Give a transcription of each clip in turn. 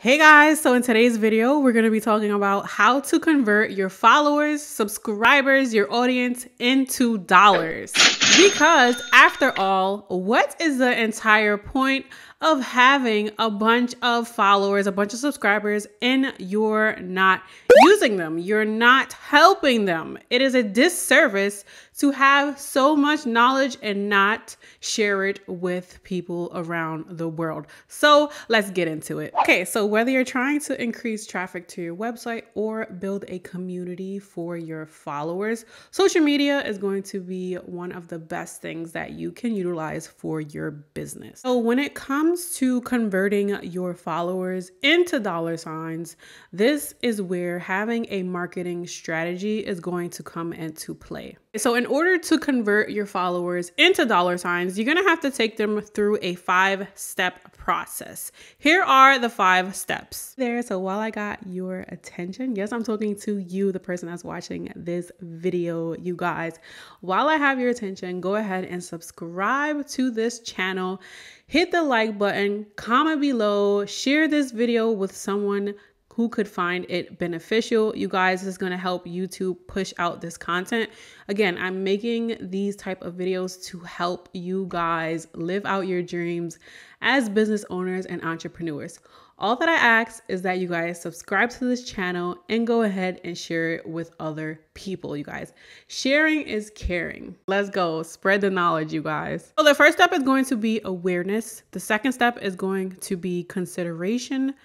Hey guys, so in today's video, we're going to be talking about how to convert your followers, subscribers, your audience into dollars. Because after all, what is the entire point of having a bunch of followers, a bunch of subscribers, and you're not using them? You're not helping them. It is a disservice to have so much knowledge and not share it with people around the world. So let's get into it. Okay, so whether you're trying to increase traffic to your website or build a community for your followers, social media is going to be one of the best things that you can utilize for your business. So when it comes to converting your followers into dollar signs, this is where having a marketing strategy is going to come into play. So in order to convert your followers into dollar signs, you're going to have to take them through a 5-step process. Here are the 5 steps. So while I got your attention, yes, I'm talking to you, the person that's watching this video, you guys. While I have your attention, go ahead and subscribe to this channel, hit the like button, comment below, share this video with someone who could find it beneficial. You guys, this is going to help YouTube push out this content. Again, I'm making these type of videos to help you guys live out your dreams as business owners and entrepreneurs. All that I ask is that you guys subscribe to this channel and go ahead and share it with other people, you guys. Sharing is caring. Let's go. Spread the knowledge, you guys. So the first step is going to be awareness. The second step is going to be consideration.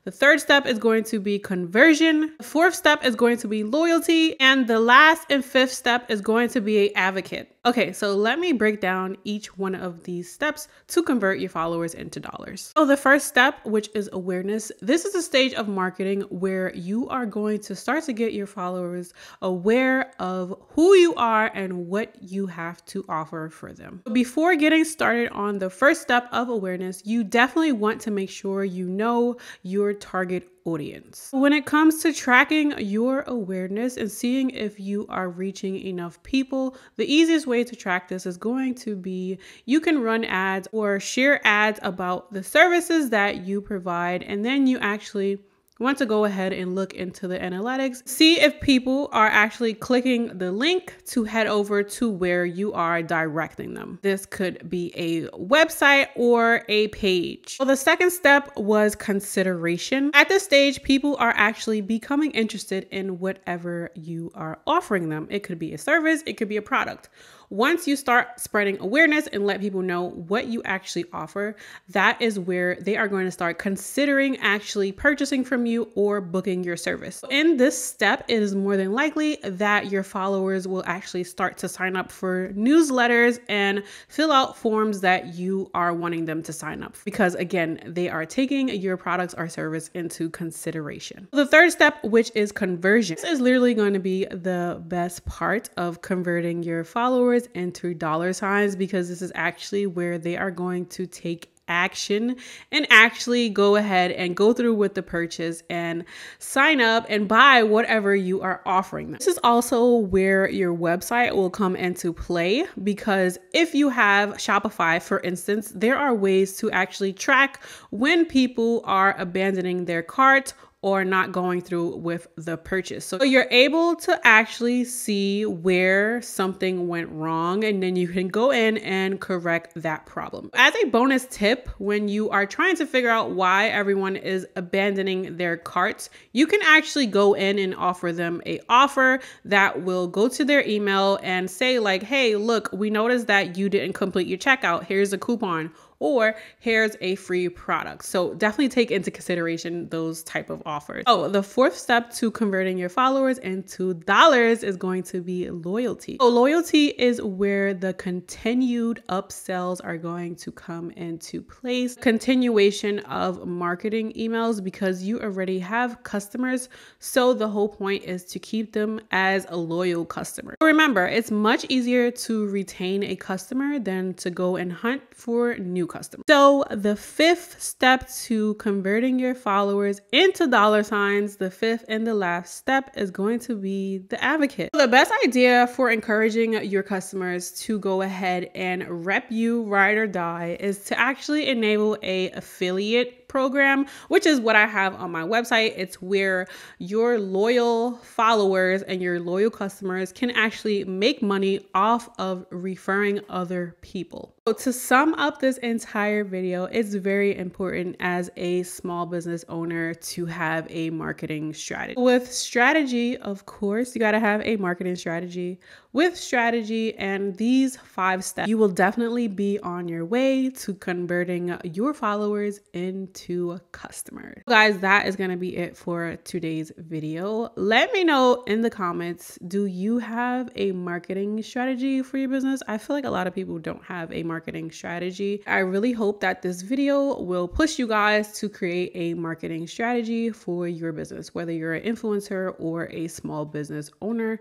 The third step is going to be conversion. The fourth step is going to be loyalty. And the last and fifth step is going to be an advocate. Okay, so let me break down each one of these steps to convert your followers into dollars. So the first step, which is awareness, this is a stage of marketing where you are going to start to get your followers aware of who you are and what you have to offer for them. Before getting started on the first step of awareness, you definitely want to make sure you know your target audience. When it comes to tracking your awareness and seeing if you are reaching enough people, the easiest way to track this is going to be you can run ads or share ads about the services that you provide, and then you actually want to go ahead and look into the analytics, see if people are actually clicking the link to head over to where you are directing them. This could be a website or a page. Well, the second step was consideration. At this stage, people are actually becoming interested in whatever you are offering them. It could be a service, it could be a product. Once you start spreading awareness and let people know what you actually offer, that is where they are going to start considering actually purchasing from you or booking your service. In this step, it is more than likely that your followers will actually start to sign up for newsletters and fill out forms that you are wanting them to sign up, because again, they are taking your products or service into consideration. The third step, which is conversion, this is literally going to be the best part of converting your followers into dollar signs, because this is actually where they are going to take action and actually go ahead and go through with the purchase and sign up and buy whatever you are offering them. This is also where your website will come into play, because if you have Shopify, for instance, there are ways to actually track when people are abandoning their cart or not going through with the purchase. So you're able to actually see where something went wrong, and then you can go in and correct that problem. As a bonus tip, when you are trying to figure out why everyone is abandoning their carts, you can actually go in and offer them an offer that will go to their email and say like, hey, look, we noticed that you didn't complete your checkout. Here's a coupon, or here's a free product. So definitely take into consideration those type of offers. Oh, the fourth step to converting your followers into dollars is going to be loyalty. So loyalty is where the continued upsells are going to come into place. Continuation of marketing emails, because you already have customers. So the whole point is to keep them as a loyal customer. Remember, it's much easier to retain a customer than to go and hunt for new customers. So the fifth step to converting your followers into dollar signs, the fifth and the last step, is going to be the advocate. So the best idea for encouraging your customers to go ahead and rep you, ride or die, is to actually enable a affiliate program, which is what I have on my website. It's where your loyal followers and your loyal customers can actually make money off of referring other people. So to sum up this entire video, it's very important as a small business owner to have a marketing strategy. With strategy, of course, you got to have a marketing strategy. With strategy and these 5 steps, you will definitely be on your way to converting your followers into customers. Guys, that is going to be it for today's video. Let me know in the comments, do you have a marketing strategy for your business? I feel like a lot of people don't have a marketing strategy. I really hope that this video will push you guys to create a marketing strategy for your business, whether you're an influencer or a small business owner.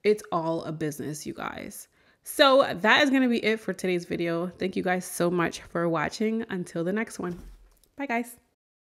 It's all a business, you guys. So that is going to be it for today's video. Thank you guys so much for watching. Until the next one. Bye, guys.